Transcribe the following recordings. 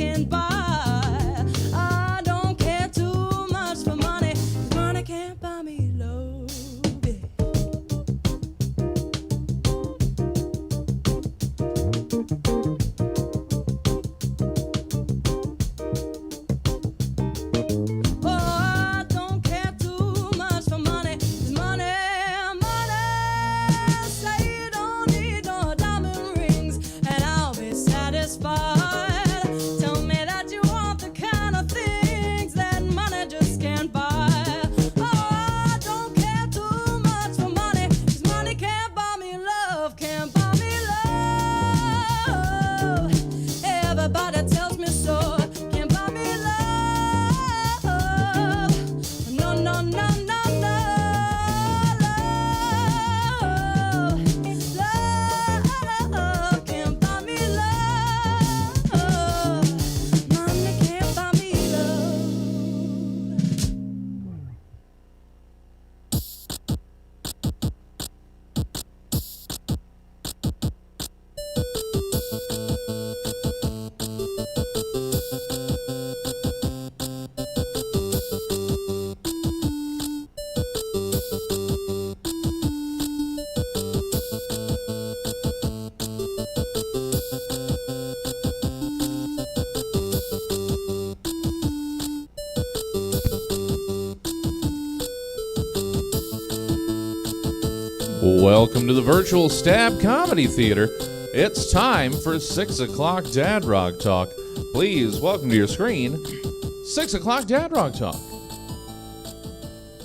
can buy. I don't care too much for money. Money can't buy me love. Oh, I don't care too much for money. Money, money. Say you don't need no diamond rings, and I'll be satisfied. Tell me that you want the kind of things that money just can't buy. Oh, I don't care too much for money, 'cause money can't buy me love, can't buy me love. Everybody tells me so. Can't buy me love. No, no, no, no, no. Love can't buy me love. Money can't buy me love. Welcome to the virtual Stab Comedy Theater. It's time for 6 o'clock Dad Rock Talk. Please welcome to your screen, 6 o'clock Dad Rock Talk.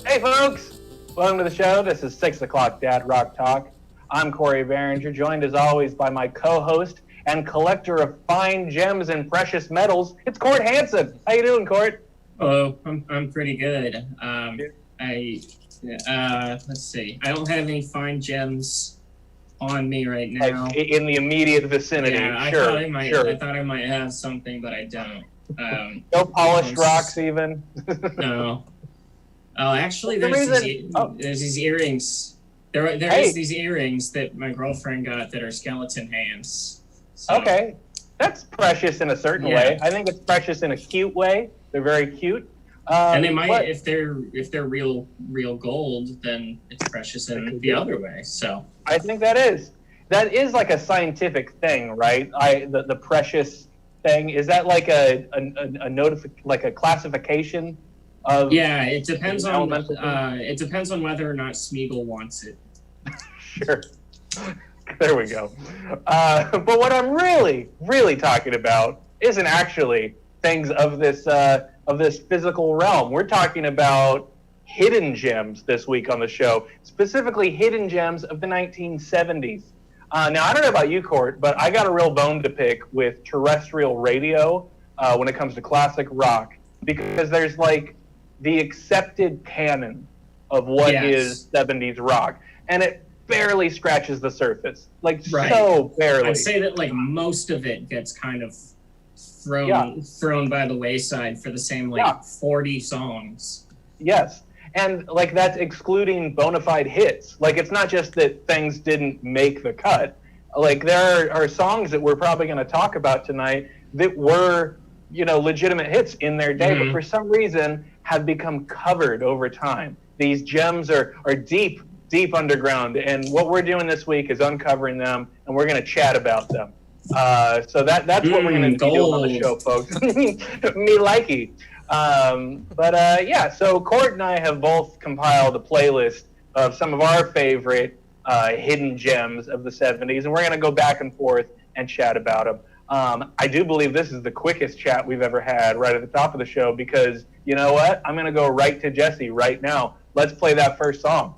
Hey folks, welcome to the show. This is 6 o'clock Dad Rock Talk. I'm Corey Behringer, joined as always by my co-host and collector of fine gems and precious metals. It's Court Hansen. How you doing, Court? Oh, I'm pretty good. Let's see. I don't have any fine gems on me right now. Like in the immediate vicinity. Yeah, I Sure, thought I might have something, but I don't. No polished rocks even. No. Oh, actually, The there's reason- there's these earrings. There Hey. is these earrings that my girlfriend got that are skeleton hands. So, Okay, that's precious in a certain Yeah. way. I think it's precious in a cute way. They're very cute. And they might, but- if they're real gold, then it's precious in the other way. So I think that is like a scientific thing, right? The precious thing, is that like a like a classification of? yeah, it depends on elemental thing? it depends on whether or not Smeagol wants it. Sure. There we go. But what I'm really talking about isn't actually things of this physical realm. We're talking about hidden gems this week on the show, specifically hidden gems of the 1970s. Now, I don't know about you, Court, but I got a real bone to pick with terrestrial radio when it comes to classic rock, because there's like the accepted canon of what Yes. is 70s rock, and it barely scratches the surface, like Right. so barely. I'd say that like most of it gets kind of thrown by the wayside for the same like Yeah. 40 songs. Yes. And like that's excluding bona fide hits. Like it's not just that things didn't make the cut. Like there are songs that we're probably going to talk about tonight that were, legitimate hits in their day, but for some reason have become covered over time. These gems are deep underground, and what we're doing this week is uncovering them, and we're going to chat about them. So that's what we're going to be doing on the show, folks. Me likey. So Court and I have both compiled a playlist of some of our favorite hidden gems of the 70s, and we're going to go back and forth and chat about them. I do believe this is the quickest chat we've ever had right at the top of the show, because you know what? I'm going to go right to Jesse right now. Let's play that first song.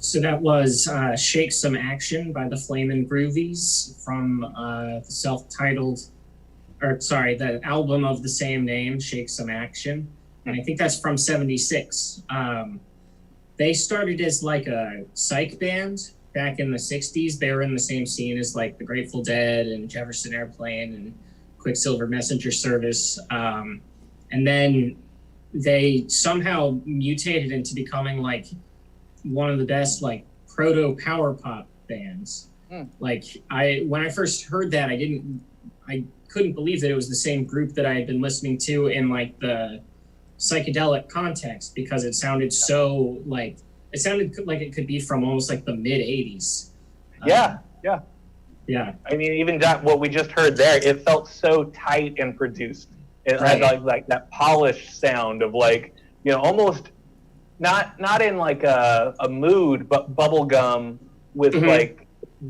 So that was Shake Some Action by the Flamin' Groovies from the the album of the same name, Shake Some Action. And I think that's from 76. They started as like a psych band back in the 60s. They were in the same scene as like the Grateful Dead and Jefferson Airplane and Quicksilver Messenger Service. And then they somehow mutated into becoming like one of the best like proto power pop bands. Like when I first heard that, I couldn't believe that it was the same group that I had been listening to in like the psychedelic context, because it sounded so like it could be from almost like the mid 80s. Yeah. Yeah. I mean, even that, what we just heard there, it felt so tight and produced. It had like that polished sound of like, you know, almost not in like a mood, but bubblegum with like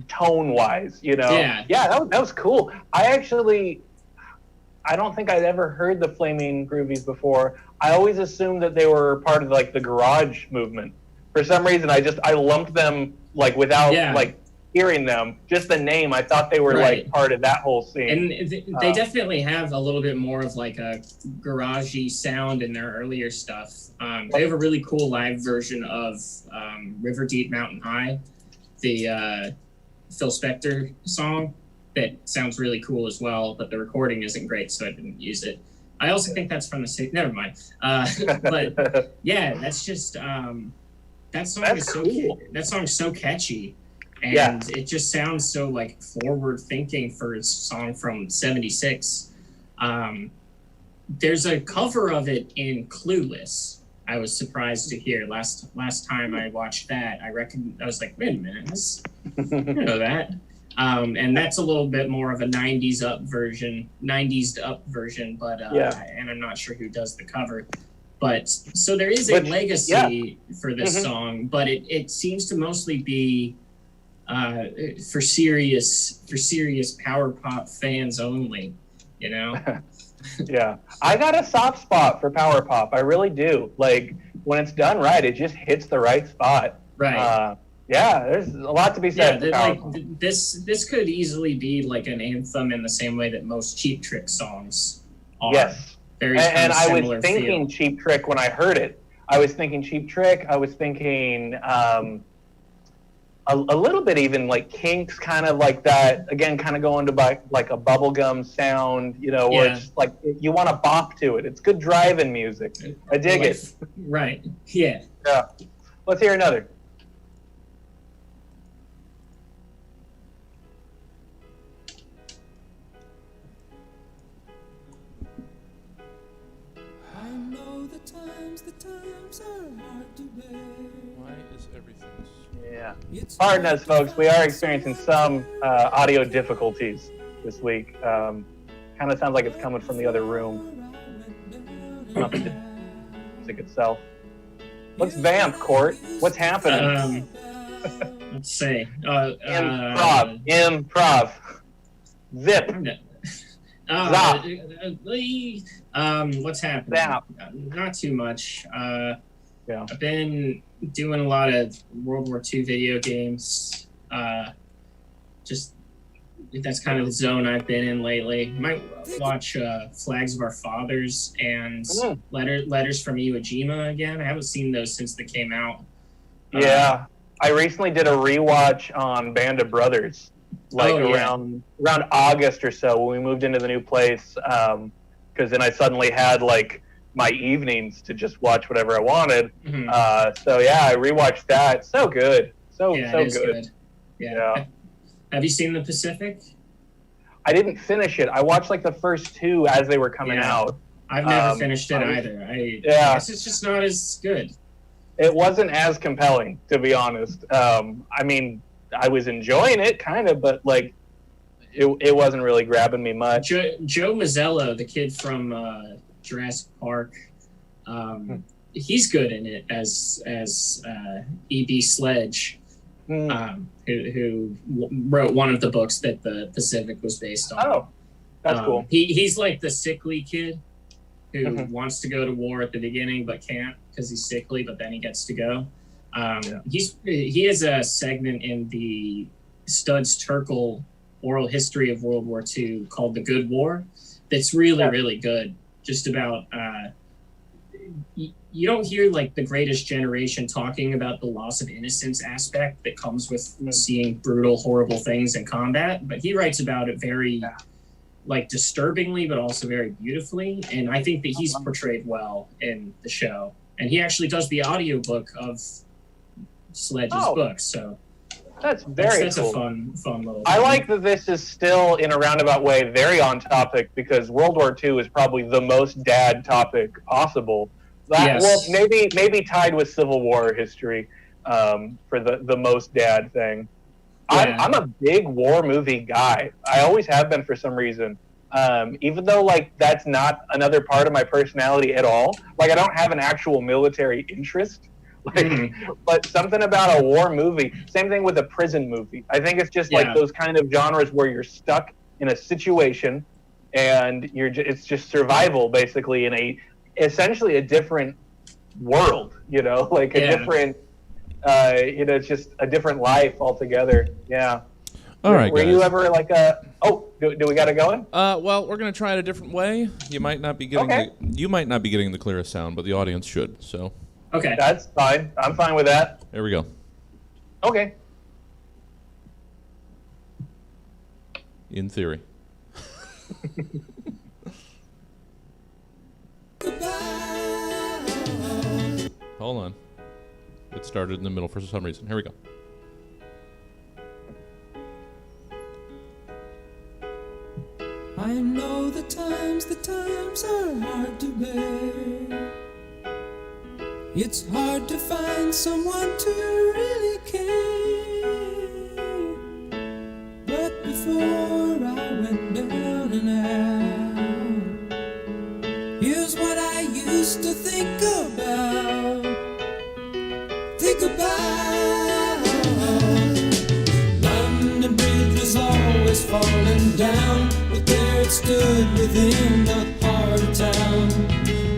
tone wise, you know? Yeah, that was cool. I don't think I'd ever heard the Flaming Groovies before. I always assumed that they were part of like the garage movement. For some reason, I lumped them like without like hearing them, just the name. I thought they were like part of that whole scene. And they definitely have a little bit more of like a garagey sound in their earlier stuff. They have a really cool live version of River Deep Mountain High, the Phil Spector song, that sounds really cool as well, but the recording isn't great, so I didn't use it. I also think that's from the city. Never mind. But yeah, that's just that song is so cool. That song's so catchy, and it just sounds so like forward thinking for a song from '76. There's a cover of it in Clueless. I was surprised to hear last time I watched that. I was like, wait a minute, I know that. And that's a little bit more of a 90s up version, but and I'm not sure who does the cover. But so there is a legacy for this song, but it seems to mostly be for serious power pop fans only, you know? Yeah, I got a soft spot for power pop. I really do. Like when it's done right, it just hits the right spot. Right. Yeah, there's a lot to be said. Yeah, like this could easily be like an anthem in the same way that most Cheap Trick songs are. Yes. And I was thinking Cheap Trick when I heard it. I was thinking Cheap Trick. I was thinking a little bit even like Kinks, kind of like that. Again, kind of going to like a bubblegum sound, you know, where it's like you want to bop to it. It's good driving music. I dig it. Right. Yeah. Yeah. Let's hear another. The times are hard to bear. Why is everything? Yeah. Pardon us, folks. We are experiencing some audio difficulties this week. Kind of sounds like it's coming from the other room. Not the music itself. Let's vamp, Court. What's happening? Let's see. Improv. Zip. What's happening? Zap. Not too much. I've been doing a lot of World War II video games. Just that's kind of the zone I've been in lately. Might watch Flags of Our Fathers and Letters from Iwo Jima again. I haven't seen those since they came out. I recently did a rewatch on Band of Brothers. Around August or so when we moved into the new place, because then I suddenly had like my evenings to just watch whatever I wanted. I rewatched that. So good, so good. Yeah. Have you seen The Pacific? I didn't finish it. I watched like the first two as they were coming out. I've never finished it either. I guess it's just not as good. It wasn't as compelling, to be honest. I mean, I was enjoying it, kind of, but like, it wasn't really grabbing me much. Joe Mazzello, the kid from Jurassic Park, he's good in it as E.B. Sledge, who wrote one of the books that the Pacific was based on. Oh, that's cool. He's like the sickly kid who wants to go to war at the beginning but can't because he's sickly, but then he gets to go. He has a segment in the Studs Terkel oral history of World War II called The Good War that's really good. Just about you don't hear like the Greatest Generation talking about the loss of innocence aspect that comes with seeing brutal, horrible things in combat, but he writes about it very like disturbingly, but also very beautifully. And I think that he's portrayed well in the show. And he actually does the audiobook of Sledge's book. So that's very cool. A fun little I thing. like that this is still, in a roundabout way, very on topic, because World War II is probably the most dad topic possible. Well, maybe tied with Civil War history for the most dad thing. Yeah. I'm a big war movie guy. I always have been for some reason. Even though like that's not another part of my personality at all. Like I don't have an actual military interest. Like, but something about a war movie. Same thing with a prison movie. I think it's just like those kind of genres where you're stuck in a situation, and it's just survival basically in essentially a different world. You know, like a different. It's just a different life altogether. Yeah. All right. Were you ever like a? Oh, do we got it going? Well, we're gonna try it a different way. You might not be getting you might not be getting the clearest sound, but the audience should. So. Okay. That's fine. I'm fine with that. There we go. Okay. In theory. Hold on. It started in the middle for some reason. Here we go. I know the times are hard to bear. It's hard to find someone to really care. But before I went down and out, here's what I used to think about. London Bridge was always falling down, but there it stood within the heart of town,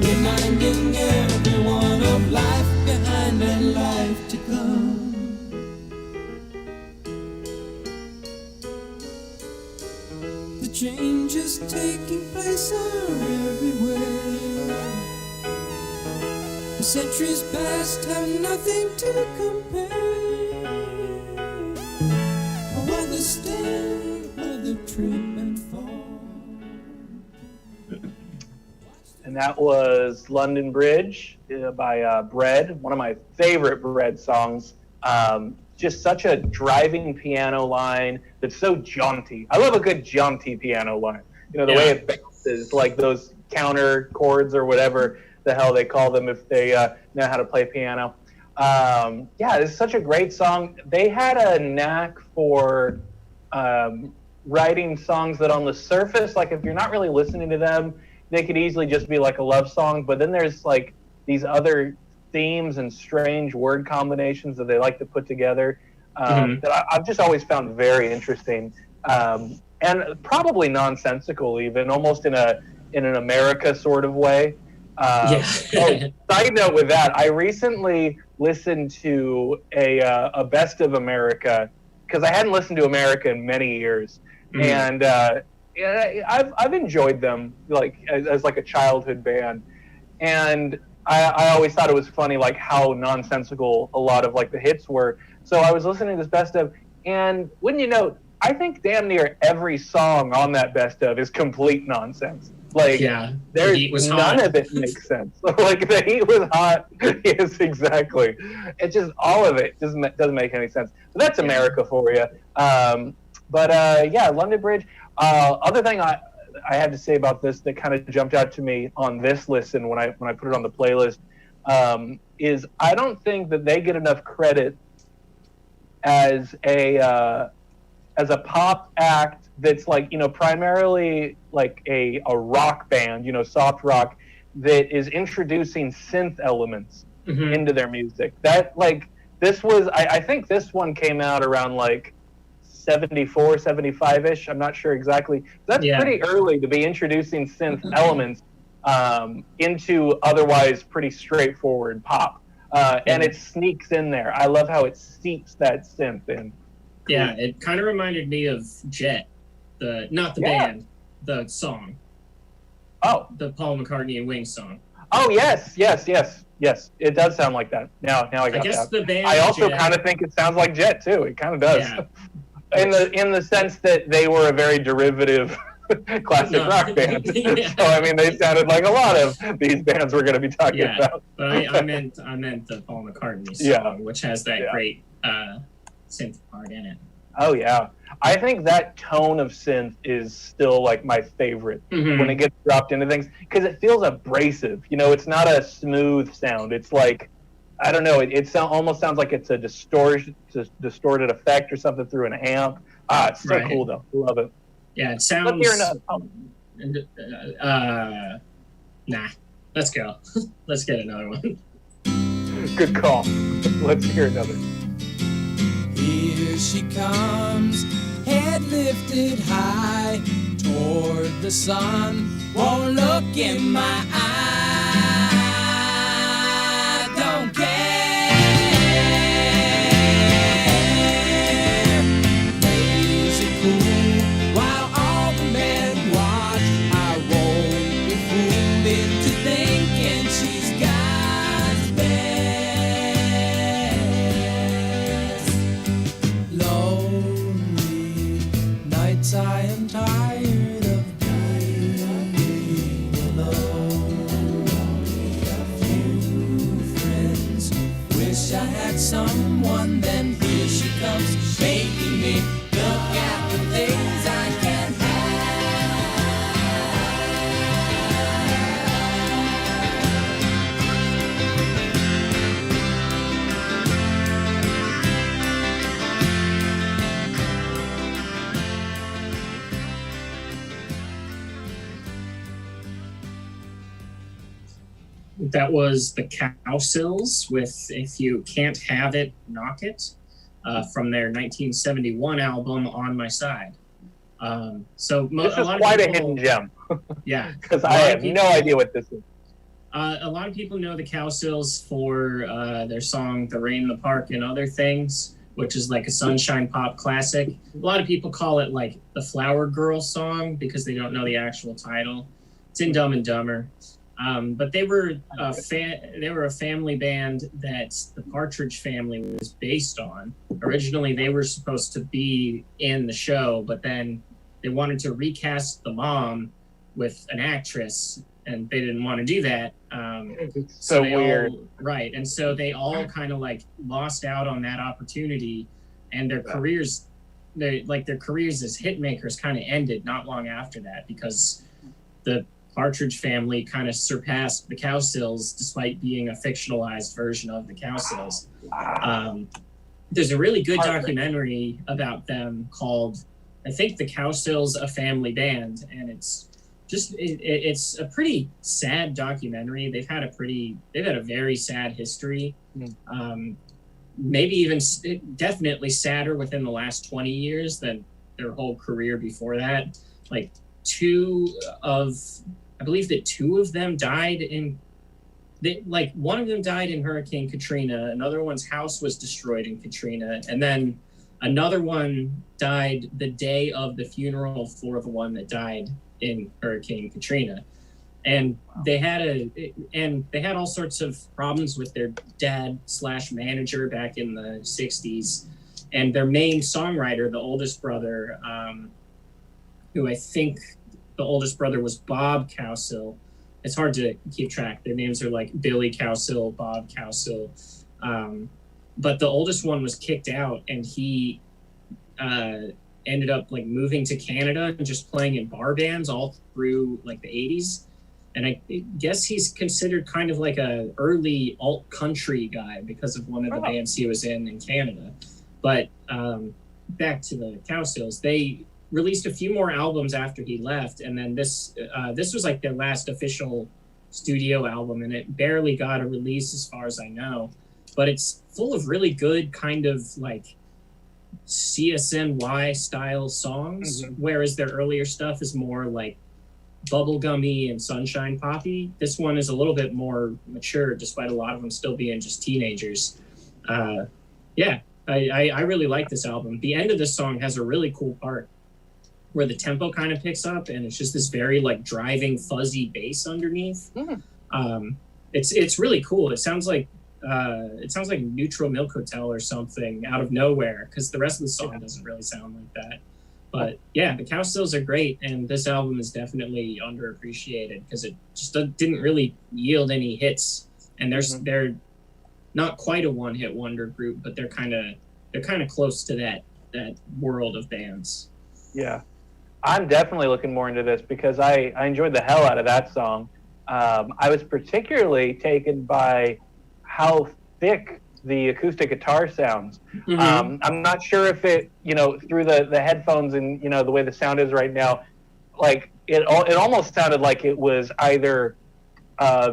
reminding everyone of life behind and life to come. The changes taking place are everywhere. The centuries past have nothing to compare. While the stand of the trip and fall. And that was London Bridge by Bread, one of my favorite Bread songs. Just such a driving piano line that's so jaunty. I love a good jaunty piano line. You know, the way it bounces, like those counter chords or whatever the hell they call them if they know how to play piano. It's such a great song. They had a knack for writing songs that on the surface, like if you're not really listening to them, they could easily just be like a love song. But then there's like these other themes and strange word combinations that they like to put together that I've just always found very interesting and probably nonsensical, even almost in an America sort of way. Side note with that, I recently listened to a Best of America because I hadn't listened to America in many years, and I've enjoyed them like as like a childhood band, and I always thought it was funny like how nonsensical a lot of like the hits were. So I was listening to this Best of, and wouldn't you know, I think damn near every song on that Best of is complete nonsense. Like, there's none of it makes sense. Like, the heat was hot. Yes, exactly. It's just all of it doesn't make any sense. But that's America for you. London Bridge. Other thing I had to say about this that kind of jumped out to me on this listen when I put it on the playlist is I don't think that they get enough credit as a pop act that's like, you know, primarily like a rock band, you know, soft rock that is introducing synth elements into their music. That like this was I think this one came out around like 74, 75-ish. I'm not sure exactly. That's pretty early to be introducing synth elements into otherwise pretty straightforward pop. and it sneaks in there. I love how it seeps that synth in. Yeah, it kind of reminded me of Jet, not the band, the song. Oh, the Paul McCartney and Wings song. Oh yes. It does sound like that. Now I got guess that. the band I also Jet- kind of think it sounds like Jet too. It kind of does. Yeah. In the sense that they were a very derivative classic rock band. Yeah. So I mean, they sounded like a lot of these bands we're going to be talking Yeah, about. but I meant the Paul McCartney song, which has that great synth part in it. Oh yeah, I think that tone of synth is still like my favorite when it gets dropped into things because it feels abrasive. You know, it's not a smooth sound. It's like, I don't know. It almost sounds like it's a distorted effect or something through an amp. It's so cool though. Love it. Yeah, it sounds. Let's hear another. Nah, let's go. Let's get another one. Good call. Let's hear another. Here she comes, head lifted high toward the sun. Won't look in my eye. Don't care. Lazy cool while all the men watch. I won't be fooled into thinking she's God's best. Lonely nights I am tired of being alone. A few friends, wish I had someone. Then here she comes, making me look at the things I can't That was the Cowsills with "If You Can't Have It, Knock It" from their 1971 album "On My Side." This is quite a hidden gem. Yeah, Because I have no idea what this is. a lot of people know the Cowsills for their song "The Rain in the Park" and Other Things, which is like a sunshine pop classic. A lot of people call it like the Flower Girl song because they don't know the actual title. It's in Dumb and Dumber. But they were a family band that the Partridge Family was based on. Originally, they were supposed to be in the show, but then they wanted to recast the mom with an actress, and they didn't want to do that. So weird. And so they all kind of like lost out on that opportunity, and their careers as hit makers kind of ended not long after that because the Partridge Family kind of surpassed the Cowsills despite being a fictionalized version of the Cowsills. There's a really good documentary about them called, I think, The Cowsills, A Family Band, and it's just it's a pretty sad documentary. They've had a very sad history. Maybe even definitely sadder within the last 20 years than their whole career before that. Like I believe that two of them died one of them died in Hurricane Katrina, another one's house was destroyed in Katrina, and then another one died the day of the funeral for the one that died in Hurricane Katrina. And they had all sorts of problems with their dad/manager back in the 60s. And their main songwriter, the oldest brother, who I think the oldest brother was Bob Cowsill. It's hard to keep track. Their names are like Billy Cowsill, Bob Cowsill. But the oldest one was kicked out, and he ended up like moving to Canada and just playing in bar bands all through like the 80s. And I guess he's considered kind of like a early alt country guy because of one of the bands he was in Canada. But back to the Cowsills, they released a few more albums after he left, and then this was like their last official studio album, and it barely got a release as far as I know. But it's full of really good kind of like CSNY style songs, whereas their earlier stuff is more like bubblegummy and sunshine poppy. This one is a little bit more mature, despite a lot of them still being just teenagers. Yeah, I really like this album. The end of this song has a really cool part where the tempo kind of picks up, and it's just this very like driving fuzzy bass underneath. It's really cool. It sounds like Neutral Milk Hotel or something out of nowhere, because the rest of the song doesn't really sound like that. But yeah, the Cow Stills are great, and this album is definitely underappreciated because it just didn't really yield any hits. And they're not quite a one-hit wonder group, but they're kind of close to that world of bands. Yeah, I'm definitely looking more into this because I enjoyed the hell out of that song. I was particularly taken by how thick the acoustic guitar sounds. I'm not sure if it, through the headphones and, the way the sound is right now, like it almost sounded like it was either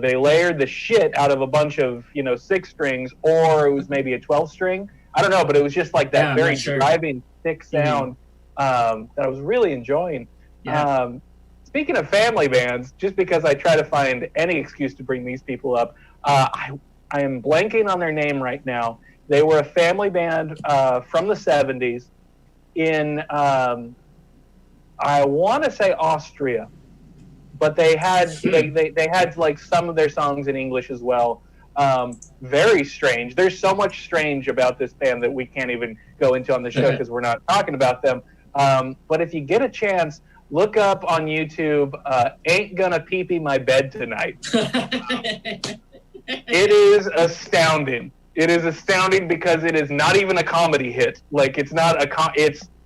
they layered the shit out of a bunch of, 6 strings, or it was maybe a 12 string. I don't know, but it was just like that very driving, thick sound that I was really enjoying. Yeah. Speaking of family bands, just because I try to find any excuse to bring these people up, I am blanking on their name right now. They were a family band from the 70s in, I want to say Austria, but they had they had like some of their songs in English as well. Very strange. There's so much strange about this band that we can't even go into on the show because we're not talking about them. But if you get a chance, look up on YouTube, Ain't Gonna Pee-Pee My Bed Tonight. It is astounding. It is astounding because it is not even a comedy hit. Like, it's not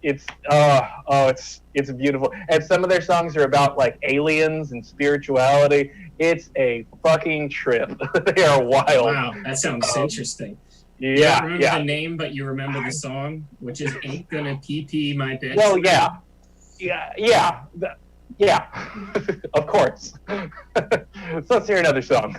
it's beautiful. And some of their songs are about like aliens and spirituality. It's a fucking trip. They are wild. Wow, that sounds interesting. Yeah, you don't remember the name, but you remember the song, which is Ain't Gonna Pee-Pee My Bed. Well, yeah. Of course. So let's hear another song.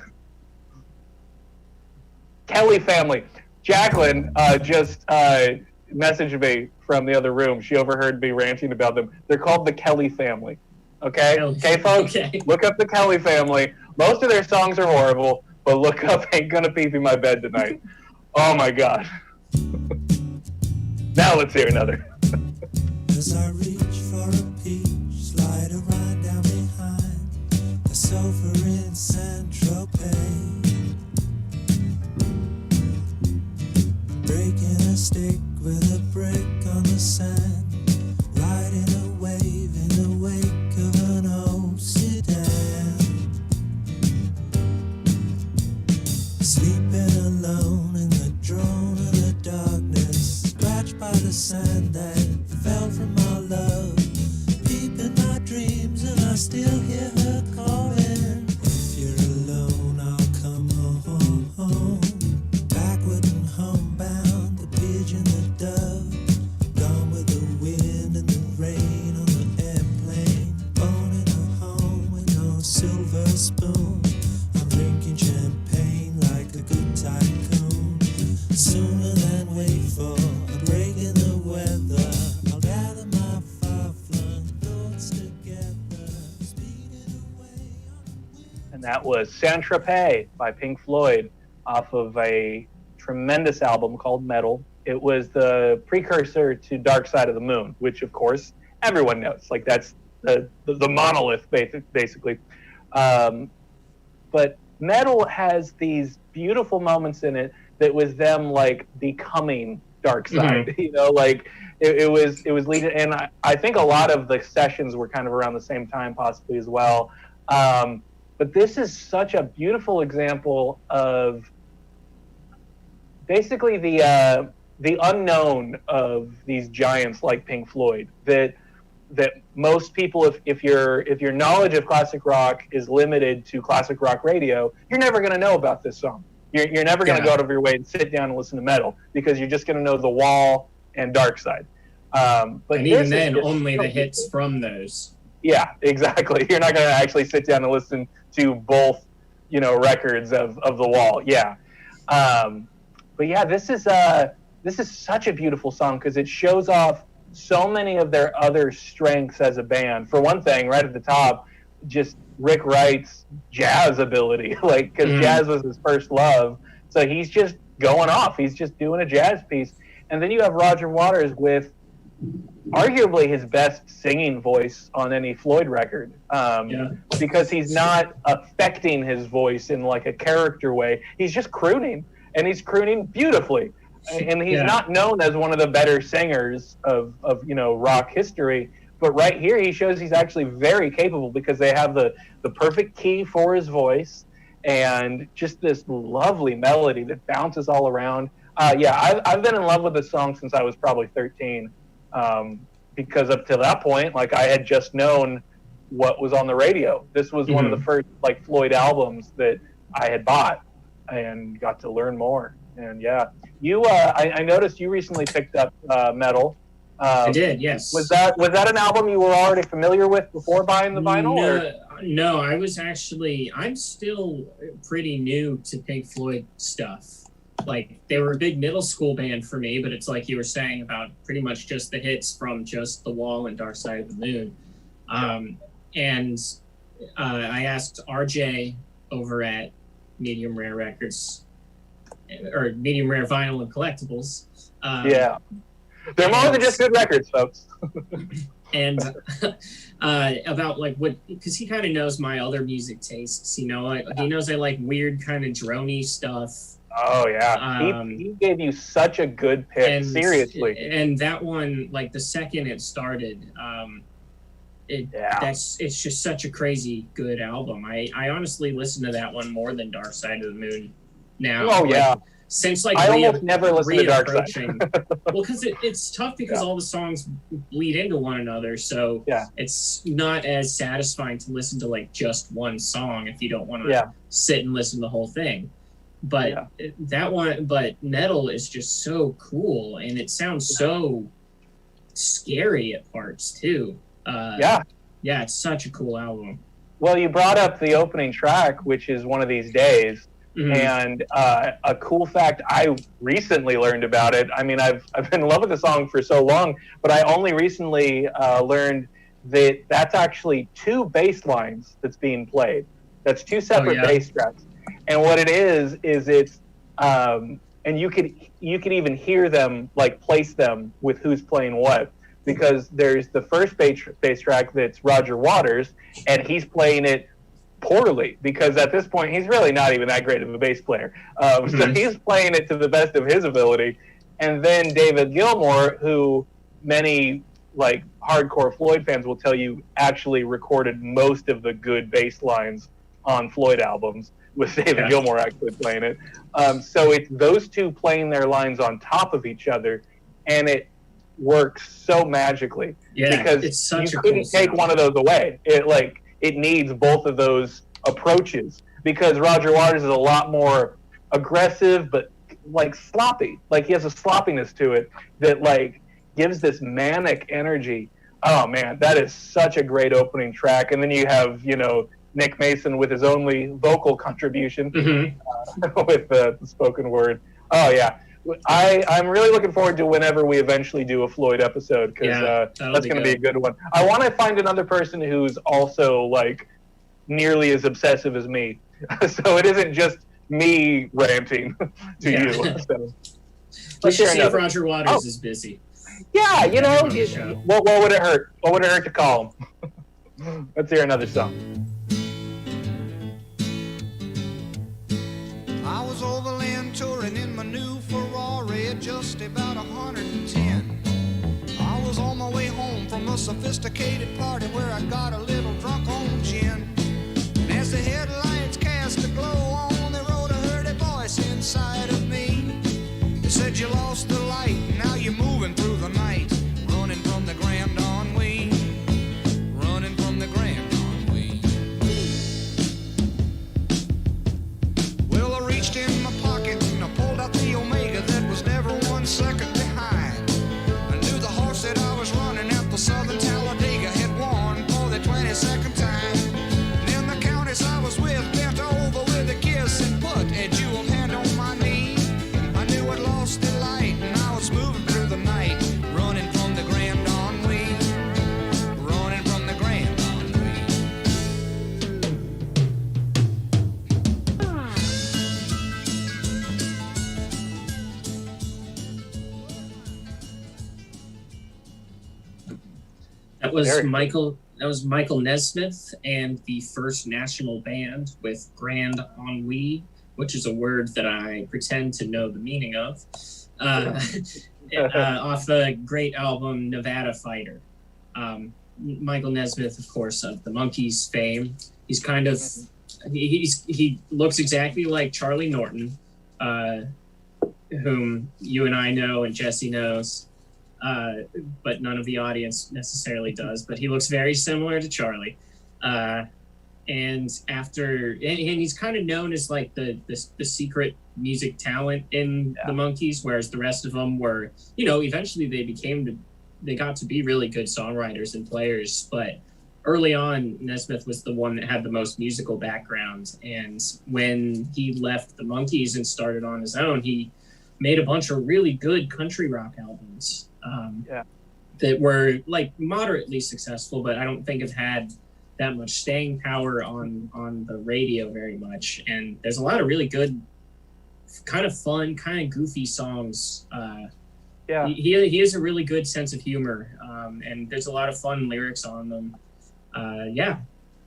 Kelly Family. Jacqueline just messaged me from the other room. She overheard me ranting about them. They're called the Kelly Family. Okay? Okay, folks? Okay. Look up the Kelly Family. Most of their songs are horrible, but look up Ain't Gonna Pee-Pee My Bed Tonight. Oh my God. Now let's hear another. As I reach for a peach, slide a ride down behind the sofa in Saint-Tropez. Breaking a stick with a brick on the sand, riding a wave in the wake of an old sedan. Sleeping alone in the drone of the darkness, scratched by the sand that fell from our love. Deep in my dreams and I still hear her calling. If you're alone, I'll come home. Backward and homebound, the pigeon, the dove, gone with the wind and the rain on the airplane. Born in a home with no silver spoon. I'm drinking champagne like a good tycoon. Sooner than wait for a break in the weather, I'll gather my far-flung thoughts together, speeding away on the wind. And that was Saint-Tropez by Pink Floyd off of a tremendous album called Metal. It was the precursor to Dark Side of the Moon, which of course everyone knows. Like, that's the monolith basically. But Metal has these beautiful moments in it that was them like becoming Dark Side. Like it was leading, and I think a lot of the sessions were kind of around the same time possibly as well. But this is such a beautiful example of basically the unknown of these giants like Pink Floyd, that most people, if your knowledge of classic rock is limited to classic rock radio, you're never going to know about this song. You're never going to go out of your way and sit down and listen to Metal, because you're just going to know The Wall and Dark Side. But and even then, only the hits from those. Yeah, exactly. You're not going to actually sit down and listen to both, records of The Wall. Yeah. But yeah, this is such a beautiful song because it shows off so many of their other strengths as a band. For one thing, right at the top, just Rick Wright's jazz ability, like, because jazz was his first love. So he's just going off. He's just doing a jazz piece. And then you have Roger Waters with arguably his best singing voice on any Floyd record, because he's not affecting his voice in like a character way. He's just crooning, and he's crooning beautifully. And he's not known as one of the better singers of rock history, but right here he shows he's actually very capable, because they have the perfect key for his voice and just this lovely melody that bounces all around. I've been in love with this song since I was probably 13, because up to that point, like, I had just known what was on the radio. This was one of the first like Floyd albums that I had bought and got to learn more. And I noticed you recently picked up Metal. I did, yes. Was that an album you were already familiar with before buying the vinyl? No, I'm still pretty new to Pink Floyd stuff. Like, they were a big middle school band for me, but it's like you were saying about pretty much just the hits from just The Wall and Dark Side of the Moon. I asked RJ over at Medium Rare Records, or Medium Rare Vinyl and Collectibles. They're more than just good records, folks. And about like what, because he kind of knows my other music tastes. He knows I like weird kind of drony stuff. Oh yeah, he gave you such a good pick. Seriously, and that one, like the second it started, it's just such a crazy good album. I honestly listen to that one more than Dark Side of the Moon now. Oh yeah. Since like I almost never listen to Dark Side. Well, because it's tough because all the songs bleed into one another, so it's not as satisfying to listen to like just one song if you don't want to sit and listen to the whole thing. But that one, but Metal is just so cool, and it sounds so scary at parts too. It's such a cool album. Well, you brought up the opening track, which is One of These Days. And a cool fact I recently learned about it. I mean, I've been in love with the song for so long, but I only recently learned that that's actually two bass lines that's being played. That's two separate bass tracks. And what it is it's and you could even hear them, like, place them with who's playing what, because there's the first bass track that's Roger Waters, and he's playing it poorly, because at this point he's really not even that great of a bass player. So he's playing it to the best of his ability. And then David Gilmour, who many like hardcore Floyd fans will tell you actually recorded most of the good bass lines on Floyd albums, with David Gilmour actually playing it. So it's those two playing their lines on top of each other, and it works so magically, because it's such you couldn't take one of those away. It needs both of those approaches, because Roger Waters is a lot more aggressive, but like sloppy. Like, he has a sloppiness to it that like gives this manic energy. Oh man, that is such a great opening track. And then you have, Nick Mason with his only vocal contribution with the spoken word. Oh yeah. I'm really looking forward to whenever we eventually do a Floyd episode, because that's going to be a good one. I want to find another person who's also like nearly as obsessive as me, so it isn't just me ranting to you. So. Let's just see if Roger Waters is busy. Yeah, what would it hurt? What would it hurt to call him? Let's hear another song. I was overland touring in my new Ferrari at just about 110. I was on my way home from a sophisticated party where I got a little drunk on gin. And as the headlights cast a glow on, they wrote a hurdy voice inside of me. It said, you lost the light, now you're moving through the night, running from the Grand Ennui, running from the Grand Ennui. Well, I reached in my pocket and I pulled out the Omega that was never 1 second behind. I knew the horse that I was running at the Southern Talladega had won for the 22nd time. And then the countess I was with bent over with a kiss and put a jeweled hand on my knee. That was Very Michael. That was Michael Nesmith and the First National Band with Grand Ennui, which is a word that I pretend to know the meaning of, off the great album Nevada Fighter. Michael Nesmith, of course, of the Monkees fame. He's kind of he looks exactly like Charlie Norton, whom you and I know and Jesse knows. But none of the audience necessarily does. But he looks very similar to Charlie, and he's kind of known as like the secret music talent in the Monkees, whereas the rest of them were, eventually they got to be really good songwriters and players. But early on, Nesmith was the one that had the most musical background, and when he left the Monkees and started on his own, he made a bunch of really good country rock albums. That were like moderately successful, but I don't think have had that much staying power on the radio very much. And there's a lot of really good, kind of fun, kind of goofy songs. He has a really good sense of humor, and there's a lot of fun lyrics on them.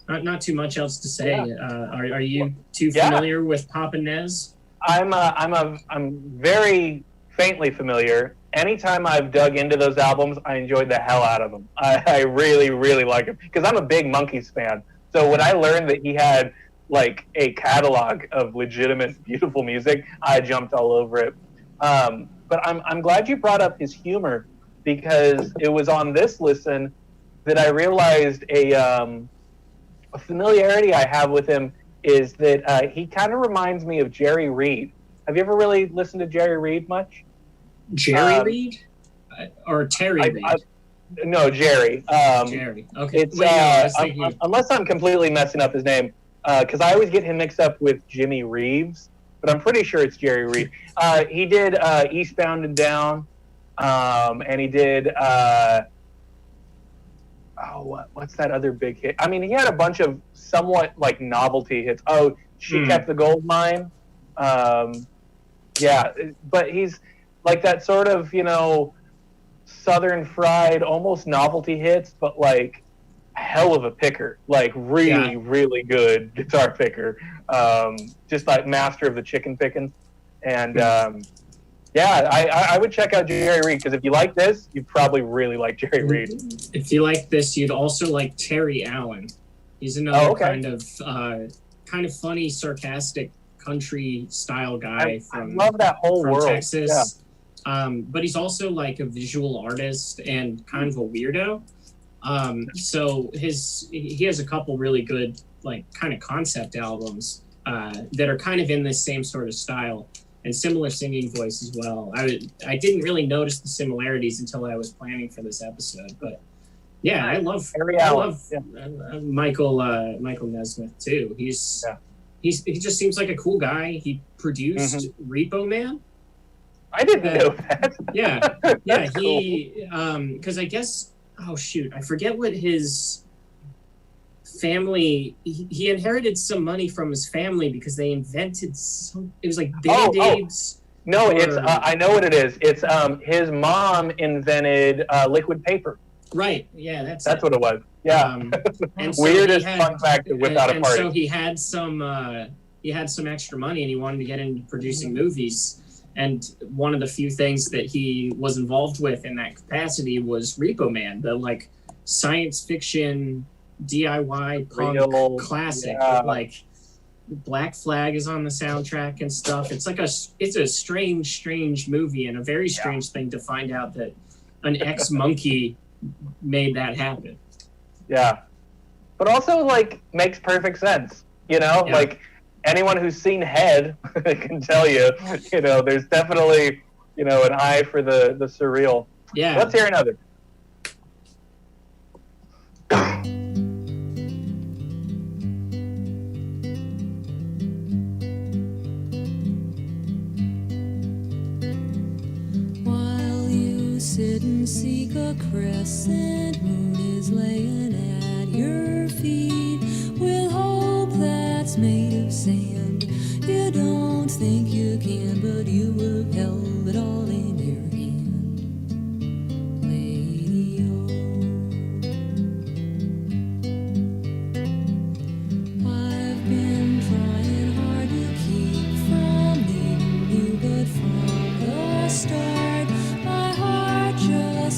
Not too much else to say. Are you too familiar with Papa Nez? I'm very faintly familiar. Anytime I've dug into those albums, I enjoyed the hell out of them. I really, really like them because I'm a big Monkees fan. So when I learned that he had like a catalog of legitimate, beautiful music, I jumped all over it. But I'm glad you brought up his humor, because it was on this listen that I realized a familiarity I have with him is that he kind of reminds me of Jerry Reed. Have you ever really listened to Jerry Reed much? Jerry Reed or Terry Reed? No, Jerry. Jerry. Okay. It's unless I'm completely messing up his name, because I always get him mixed up with Jimmy Reeves, but I'm pretty sure it's Jerry Reed. He did Eastbound and Down, and he did what's that other big hit? I mean, he had a bunch of somewhat like novelty hits. Oh, She Kept the Gold Mine. But he's like that sort of, Southern fried, almost novelty hits, but like hell of a picker, like really, really good guitar picker. Just like master of the chicken picking. And I would check out Jerry Reed, because if you like this, you probably really like Jerry Reed. If you like this, you'd also like Terry Allen. He's another kind of funny, sarcastic country style guy I love that whole world. Texas. Yeah. But he's also like a visual artist and kind of a weirdo. So he has a couple really good like kind of concept albums that are kind of in this same sort of style and similar singing voice as well. I didn't really notice the similarities until I was planning for this episode, but yeah, I love Michael Nesmith too. He just seems like a cool guy. He produced Repo Man. I didn't know that. Yeah. Cool. He because I guess I forget what his family. He inherited some money from his family because they invented some. It was like Band-Aids. No, it's I know what it is. It's his mom invented liquid paper. Right. Yeah, that's what it was. Yeah. And so weirdest fun fact to whip out a party. So he had some extra money and he wanted to get into producing movies. And one of the few things that he was involved with in that capacity was Repo Man, the like science fiction DIY punk classic. Like Black Flag is on the soundtrack and stuff. It's a strange movie, and a very strange thing to find out that an ex-monkey made that happen. Yeah. But also like makes perfect sense, like anyone who's seen Head can tell you, there's definitely, an eye for the surreal. Yeah. Let's hear another. While you sit and seek a crescent moon is laying at your feet with hope that's made of sand. You don't think you can, but you have held it all in your hand. Radio,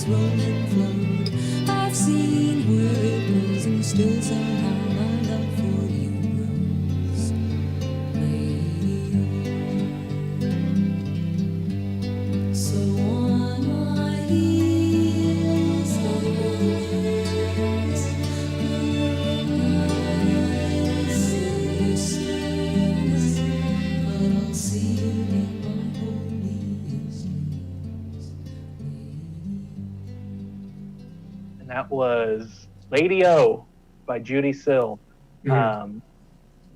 its rolling flowed. I've seen where it goes, and still somehow my love for you grows. Radio. So on my heels I rise, but I'll see you in my holiest dreams. And that was Lady O by Judy Sill.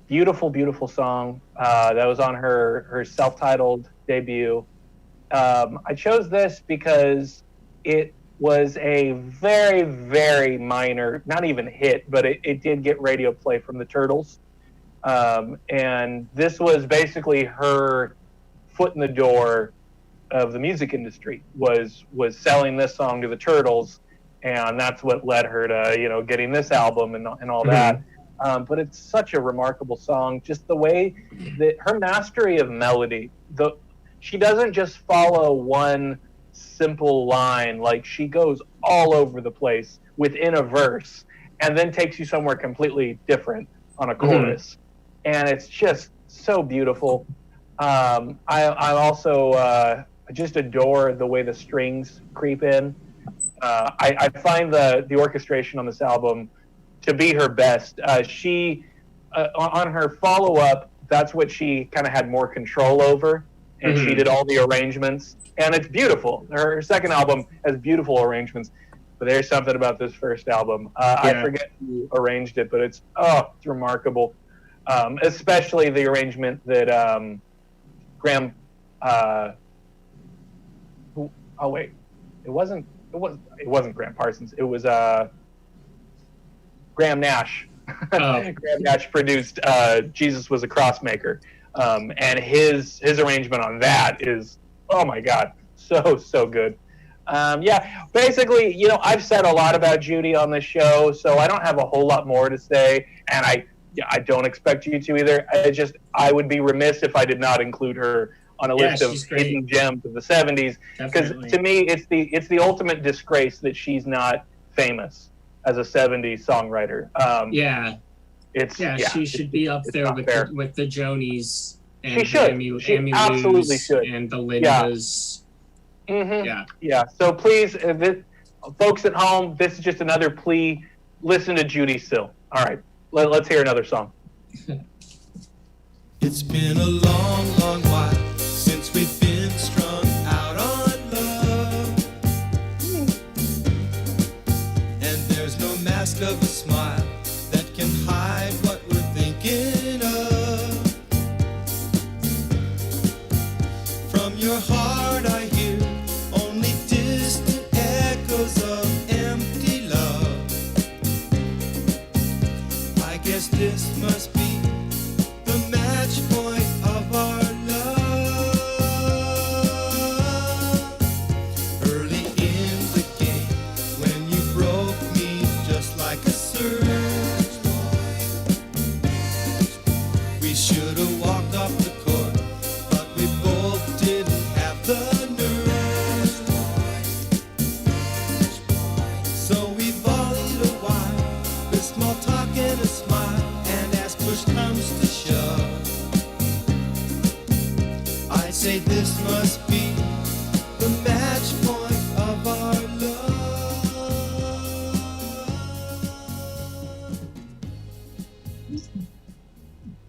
Beautiful, beautiful song. That was on her self-titled debut. I chose this because it was a very, very minor, not even hit, but it did get radio play from the Turtles. And this was basically her foot in the door of the music industry, was selling this song to the Turtles, and that's what led her to, you know, getting this album and all that. But it's such a remarkable song, just the way that her mastery of melody, she doesn't just follow one simple line, like she goes all over the place within a verse and then takes you somewhere completely different on a chorus. And it's just so beautiful. I also just adore the way the strings creep in. I find the orchestration on this album to be her best. She on her follow-up, that's what she kind of had more control over, and she did all the arrangements, and it's beautiful. Her second album has beautiful arrangements, but there's something about this first album. I forget who arranged it, but it's remarkable. Especially the arrangement that Graham. It wasn't Graham Parsons. It was Graham Nash. Graham Nash produced "Jesus Was a Crossmaker," and his arrangement on that is, oh my God, so good. Basically, you know, I've said a lot about Judy on this show, so I don't have a whole lot more to say, and I don't expect you to either. I would be remiss if I did not include her on a list of hidden gems of the 70s, because to me it's the ultimate disgrace that she's not famous as a 70s songwriter. She should be up there with the Jonies and she should. She absolutely should. And the Lindas. So please, folks at home, this is just another plea. Listen to Judy Sill. All right, let's hear another song. It's been a long, long while since we've been strung out on love, and there's no mask of a smile that can hide what we're thinking of. From your heart I hear only distant echoes of empty love. I guess this must be the match point of our love. Early in the game, when you broke me just like a surge, we should have walked off the court, but we both didn't have the nerve. So we volleyed a while with small talk and a smile, and as push comes to shove, I say this must be the match point of our love.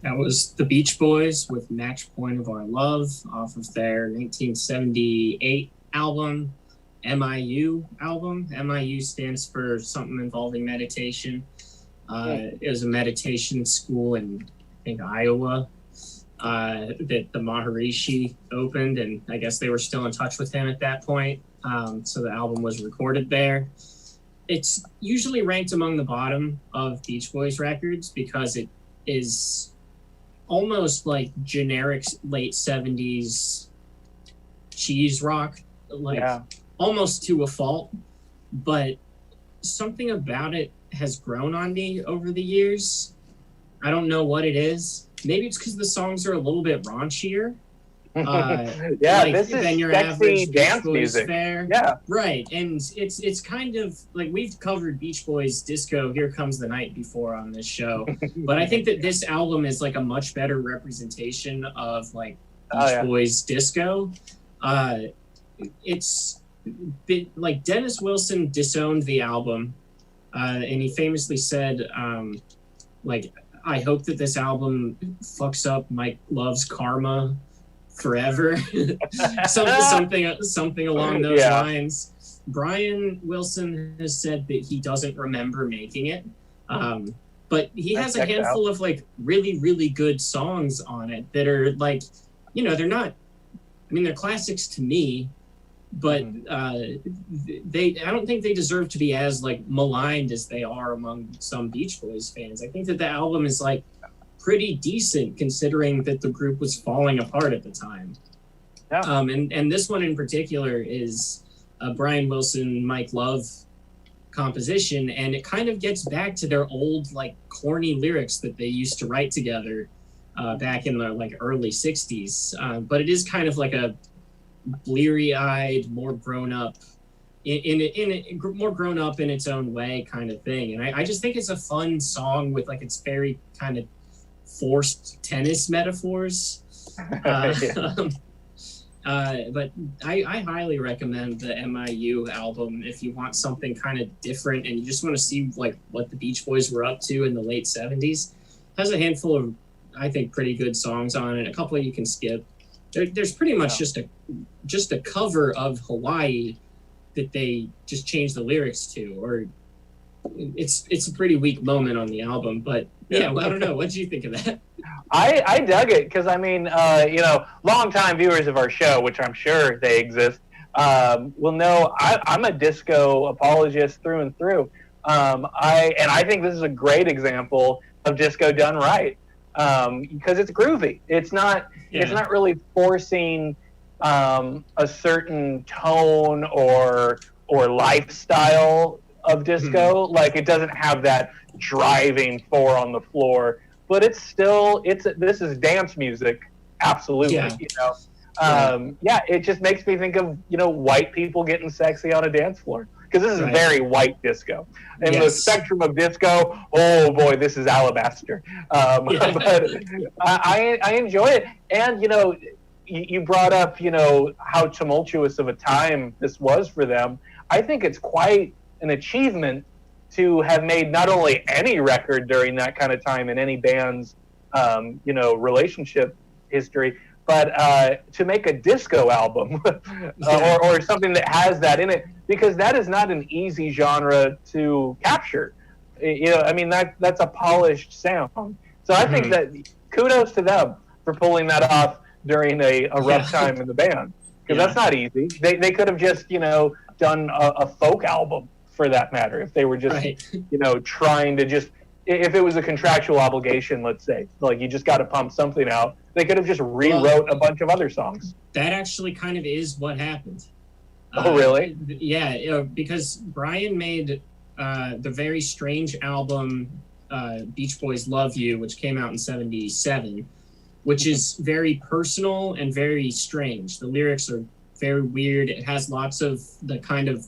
That was the Beach Boys with Match Point of Our Love off of their 1978 album, MIU album. MIU stands for something involving meditation. It was a meditation school in, I think, Iowa, that the Maharishi opened, and I guess they were still in touch with him at that point. So the album was recorded there. It's usually ranked among the bottom of Beach Boys records because it is almost like generic late 70s cheese rock, almost to a fault. But something about it has grown on me over the years. I don't know what it is. Maybe it's because the songs are a little bit raunchier, Yeah, like this is than your sexy average Beach dance Boys music. fare. Yeah. Right, and it's kind of like we've covered Beach Boys disco "Here Comes the Night" before on this show, but I think that this album is like a much better representation of like Beach Boys disco. It's been, like Dennis Wilson disowned the album, and he famously said, like, I hope that this album fucks up Mike Love's karma forever. something along those lines. Brian Wilson has said that he doesn't remember making it, but he has a handful of like really, really good songs on it that are like, you know, they're not, I mean, they're classics to me, but I don't think they deserve to be as like maligned as they are among some Beach Boys fans. I think that the album is like pretty decent considering that the group was falling apart at the time. Yeah. And this one in particular is a Brian Wilson, Mike Love composition, and it kind of gets back to their old like corny lyrics that they used to write together back in the like early 60s. But it is kind of like a bleary-eyed, more grown-up more grown up in its own way kind of thing. And I just think it's a fun song with like its very kind of forced tennis metaphors. But I highly recommend the MIU album if you want something kind of different and you just want to see like what the Beach Boys were up to in the late 70s. It has a handful of, I think, pretty good songs on it. A couple you can skip. There's pretty much just a cover of Hawaii that they just changed the lyrics to, or it's a pretty weak moment on the album. But yeah, well, I don't know. What did you think of that? I dug it because I mean, longtime viewers of our show, which I'm sure they exist, will know I'm a disco apologist through and through. I think this is a great example of disco done right because it's groovy. It's not really forcing a certain tone or lifestyle of disco. Like it doesn't have that driving four on the floor, but it's still this is dance music, absolutely. It just makes me think of white people getting sexy on a dance floor because this is very white disco. And the spectrum of disco, oh boy, this is Alabaster. But I enjoy it, and you brought up how tumultuous of a time this was for them. I think it's quite an achievement to have made not only any record during that kind of time in any band's relationship history, but to make a disco album or something that has that in it, because that is not an easy genre to capture. That's a polished sound. So I think that kudos to them for pulling that off during a rough time in the band, because that's not easy. They could have just done a folk album for that matter if they were just trying to just, if it was a contractual obligation, let's say, like you just got to pump something out, they could have just rewrote a bunch of other songs. That actually kind of is what happened. Oh, really? Because Brian made the very strange album Beach Boys Love You, which came out in 1977, which is very personal and very strange. The lyrics are very weird. It has lots of the kind of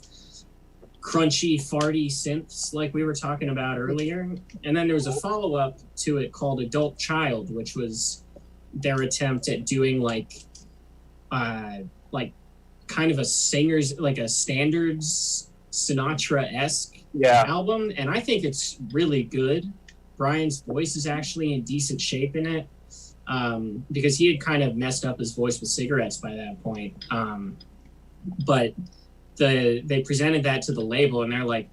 crunchy, farty synths like we were talking about earlier. And then there was a follow-up to it called Adult Child, which was their attempt at doing like kind of a singer's, like a standards Sinatra-esque album. And I think it's really good. Brian's voice is actually in decent shape in it, because he had kind of messed up his voice with cigarettes by that point. But they presented that to the label and they're like,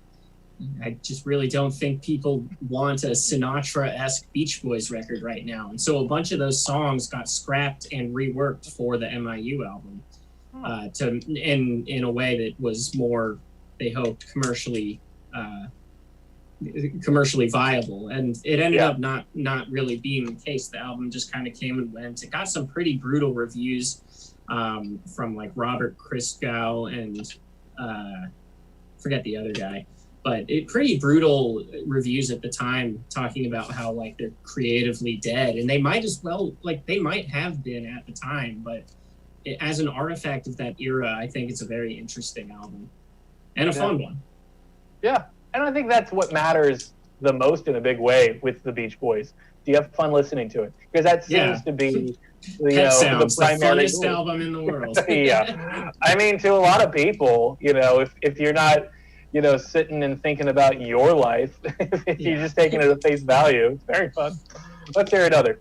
I just really don't think people want a Sinatra-esque Beach Boys record right now. And so a bunch of those songs got scrapped and reworked for the MIU album in a way that was more, they hoped, commercially viable. And it ended up not really being the case. The album just kind of came and went. It got some pretty brutal reviews from like Robert Christgau and forget the other guy, but pretty brutal reviews at the time, talking about how like they're creatively dead, and they might have been at the time, but as an artifact of that era, I think it's a very interesting album and a fun one. Yeah, and I think that's what matters the most in a big way with the Beach Boys. Do you have fun listening to it? Because that seems to be Pet Sounds, the primary funnest album in the world. Yeah, I mean, to a lot of people, if you're not, sitting and thinking about your life, if you're just taking it at face value, it's very fun. Let's hear another.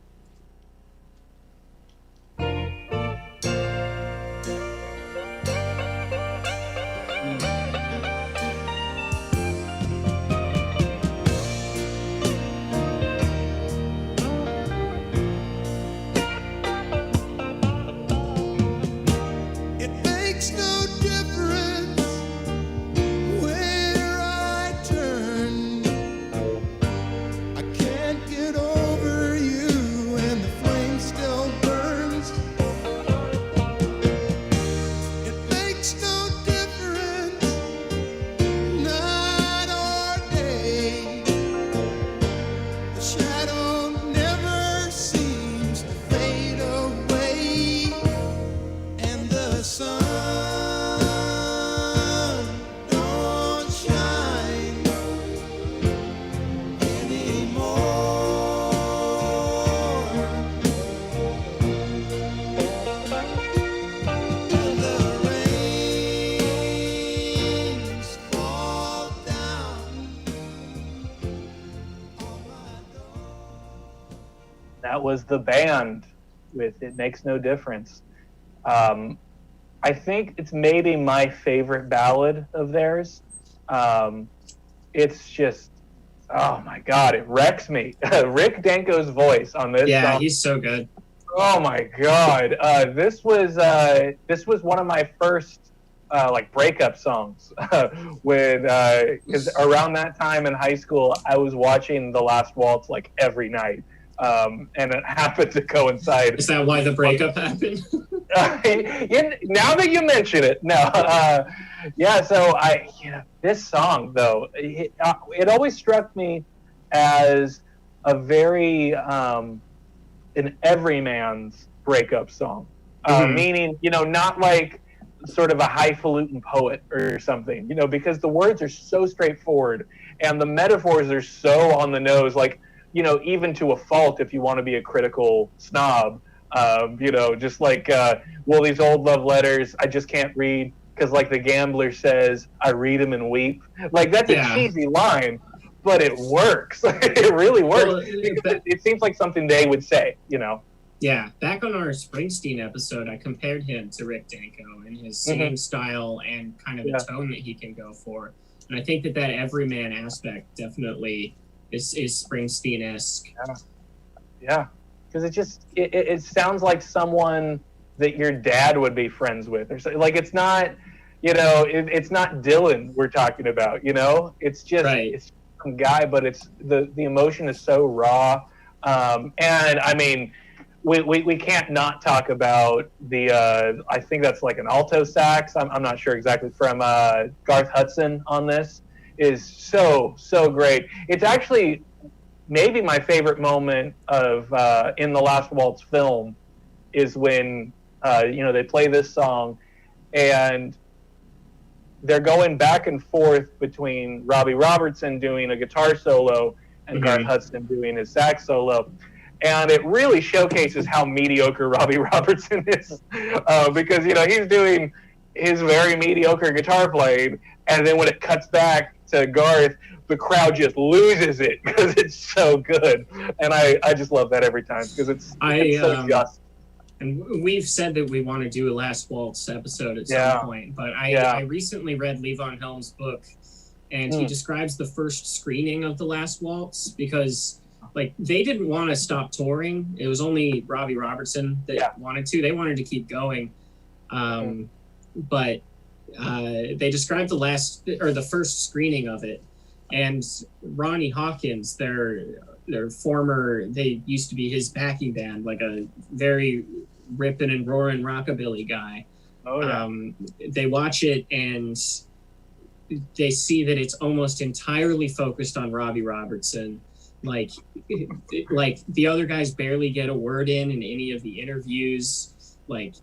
It makes no difference where I turn. I can't get over you, and the flame still burns. It makes no difference, night or day. The shadow never seems to fade away. And the sun don't shine anymore. And the rains fall down on my door. That was the band with "It Makes No Difference." I think it's maybe my favorite ballad of theirs. It's just, oh my God, it wrecks me. Rick Danko's voice on this Yeah, song. he's so good. Oh my God, this was one of my first breakup songs. Because around that time in high school, I was watching The Last Waltz like every night. And it happened to coincide. Is that why the breakup happened? Now that you mention it, no. So this song though, it always struck me as a very an everyman's breakup song, meaning not like sort of a highfalutin poet or something, because the words are so straightforward and the metaphors are so on the nose, like even to a fault if you want to be a critical snob. Just like, these old love letters, I just can't read because, like the gambler says, I read them and weep. Like, that's a cheesy line, but it works. It really works. Well, it seems like something they would say, Yeah, back on our Springsteen episode, I compared him to Rick Danko and his singing style and kind of the tone that he can go for. And I think that everyman aspect definitely is Springsteen-esque. Yeah. Because it sounds like someone that your dad would be friends with, or so. Like, it's not, it's not Dylan we're talking about. It's just it's some guy, but it's the emotion is so raw. And I mean, we can't not talk about the I think that's like an alto sax. I'm not sure exactly, from Garth Hudson on this, is so great. It's actually maybe my favorite moment of in the Last Waltz film is when they play this song and they're going back and forth between Robbie Robertson doing a guitar solo and Garth Hudson doing his sax solo. And it really showcases how mediocre Robbie Robertson is, because he's doing his very mediocre guitar playing, and then when it cuts back to Garth, the crowd just loses it because it's so good. And I just love that every time because it's so just. And we've said that we want to do a Last Waltz episode at some point, but I recently read Levon Helm's book, and he describes the first screening of the Last Waltz because they didn't want to stop touring. It was only Robbie Robertson that wanted to. They wanted to keep going. But they described the first screening of it, and Ronnie Hawkins, their former, they used to be his backing band, like a very ripping and roaring rockabilly guy. They watch it and they see that it's almost entirely focused on Robbie Robertson. Like the other guys barely get a word in any of the interviews. Like,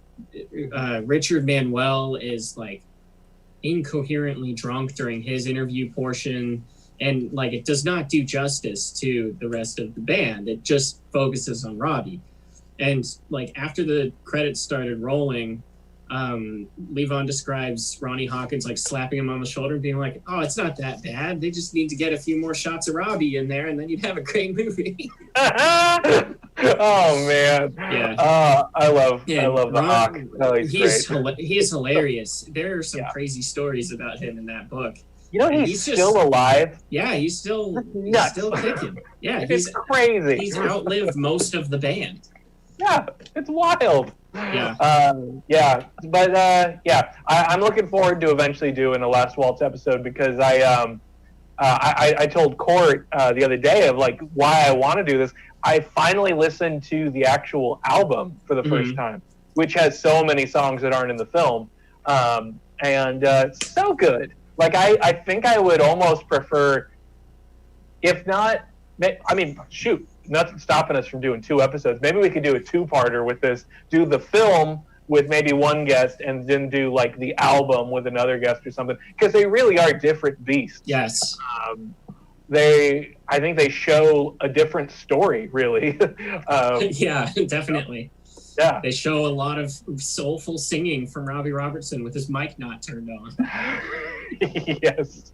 Richard Manuel is like incoherently drunk during his interview portion, and like it does not do justice to the rest of the band. It just focuses on Robbie. And like after the credits started rolling, Levon describes Ronnie Hawkins like slapping him on the shoulder and being like, "Oh, it's not that bad. They just need to get a few more shots of Robbie in there, and then you'd have a great movie." Oh man, Yeah. I love the Ron- Hawk. No, he's great. He is hilarious. There are some crazy stories about him in that book. You know, and he's he's still alive. Yeah, he's still Nuts. kicking. Yeah, It's crazy. he's outlived most of the band. Yeah, it's wild. Yeah. I'm looking forward to eventually doing a Last Waltz episode because I told Court the other day of like why I want to do this. I finally listened to the actual album for the first time, which has so many songs that aren't in the film, and it's so good. Like I think I would almost prefer, if not, I mean, shoot. Nothing's stopping us from doing 2 episodes. Maybe we could do a 2-parter with this. Do the film with maybe one guest, and then do like the album with another guest or something. Because they really are different beasts. Yes. I think they show a different story, really. Yeah, definitely. Yeah. They show a lot of soulful singing from Robbie Robertson with his mic not turned on. Yes.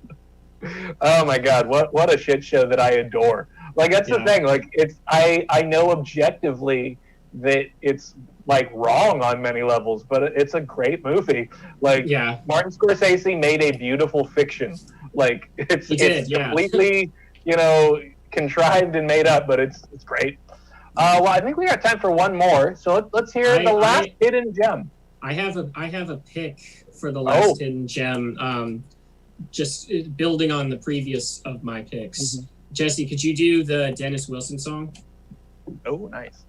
Oh my God! What a shit show that I adore. Like that's the thing. Like it's I know objectively that it's like wrong on many levels, but it's a great movie. Like Martin Scorsese made a beautiful fiction. Like it's completely contrived and made up, but it's great. Well, I think we got time for one more, so let's hear the last hidden gem. I have a pick for the last hidden gem. Just building on the previous of my picks. Jesse, could you do the Dennis Wilson song? Oh, nice.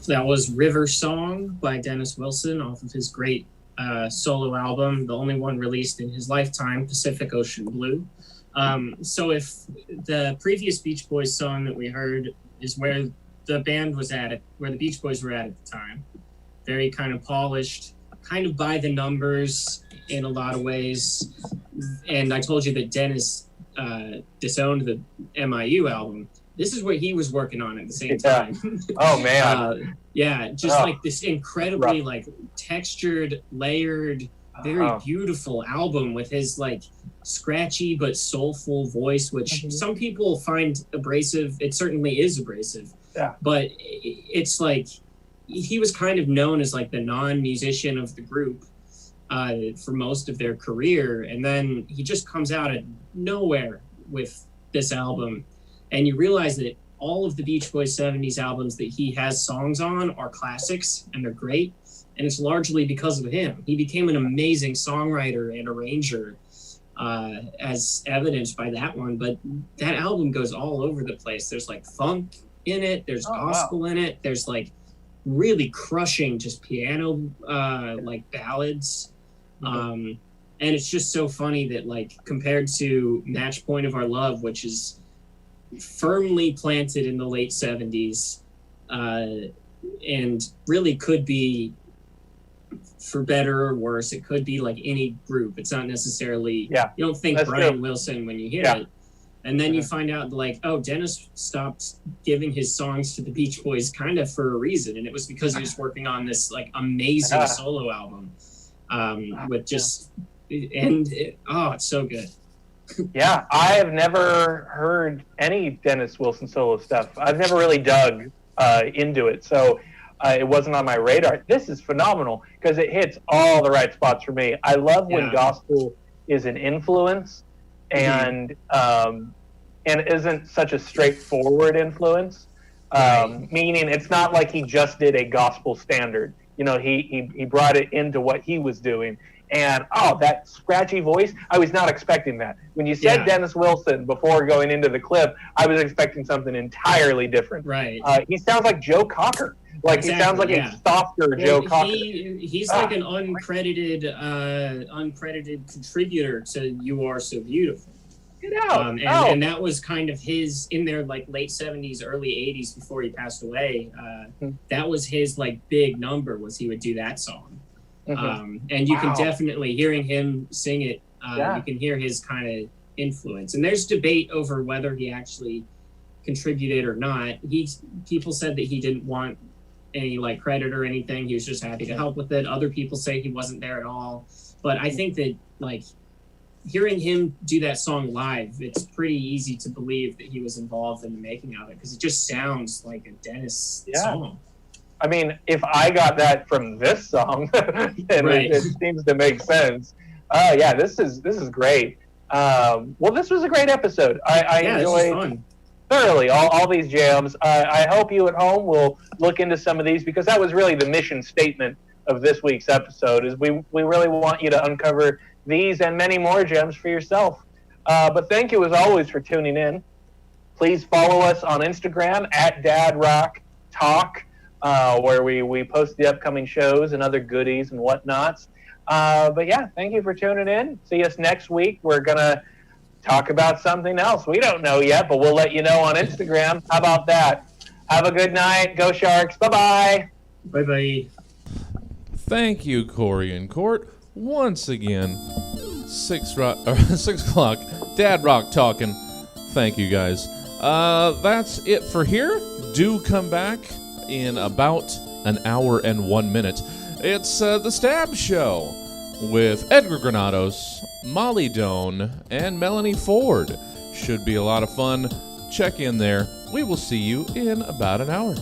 That was River Song by Dennis Wilson off of his great solo album, the only one released in his lifetime, Pacific Ocean Blue. So if the previous Beach Boys song that we heard is where the band was at, where the Beach Boys were at the time, very kind of polished, kind of by the numbers in a lot of ways. And I told you that Dennis disowned the MIU album. This is what he was working on at the same time. Oh man. Like this incredibly like textured, layered, very beautiful album with his like scratchy but soulful voice, which some people find abrasive. It certainly is abrasive. Yeah. But it's like he was kind of known as like the non-musician of the group for most of their career, and then he just comes out of nowhere with this album. And you realize that all of the Beach Boys 70s albums that he has songs on are classics, and they're great. And it's largely because of him. He became an amazing songwriter and arranger, as evidenced by that one. But that album goes all over the place. There's like funk in it. There's gospel in it. There's like really crushing just piano like ballads. And it's just so funny that, like, compared to Match Point of Our Love, which is firmly planted in the late 70s, and really could be, for better or worse, it could be like any group. It's not necessarily, you don't think That's Brian true. Wilson when you hear Yeah. it. And then you find out, like, oh, Dennis stopped giving his songs to the Beach Boys kind of for a reason. And it was because he was working on this, like, amazing solo album with just, and it's so good. Yeah, I have never heard any Dennis Wilson solo stuff. I've never really dug into it, so it wasn't on my radar. This is phenomenal because it hits all the right spots for me. I love when gospel is an influence and isn't such a straightforward influence. Meaning, it's not like he just did a gospel standard. You know, he brought it into what he was doing. And that scratchy voice, I was not expecting that. When you said Dennis Wilson before going into the clip, I was expecting something entirily different. Right. He sounds like Joe Cocker. Like he sounds like a softer Joe Cocker. He's like an uncredited contributor to "You Are So Beautiful." And that was kind of his in their like late 70s, early 80s before he passed away. That was his like big number, was he would do that song. And you can definitely, hearing him sing it, you can hear his kind of influence. And there's debate over whether he actually contributed or not. People said that he didn't want any like credit or anything. He was just happy to help with it. Other people say he wasn't there at all. But I think that like hearing him do that song live, it's pretty easy to believe that he was involved in the making of it because it just sounds like a Dennis song. I mean, if I got that from this song, then it seems to make sense. This is great. Well, this was a great episode. I enjoyed thoroughly all these jams. I hope you at home will look into some of these because that was really the mission statement of this week's episode. Is we really want you to uncover these and many more gems for yourself. But thank you as always for tuning in. Please follow us on Instagram at DadRockTalk. Where we post the upcoming shows and other goodies and whatnots. But yeah, thank you for tuning in. See us next week. We're going to talk about something else. We don't know yet, but we'll let you know on Instagram. How about that? Have a good night. Go Sharks. Bye-bye. Bye-bye. Thank you, Corey and Court. Once again, 6 o'clock, Dad Rock talking. Thank you, guys. That's it for here. Do come back in about an hour and 1 minute. It's The Stab Show with Edgar Granados, Molly Doan, and Melanie Ford. Should be a lot of fun. Check in there. We will see you in about an hour.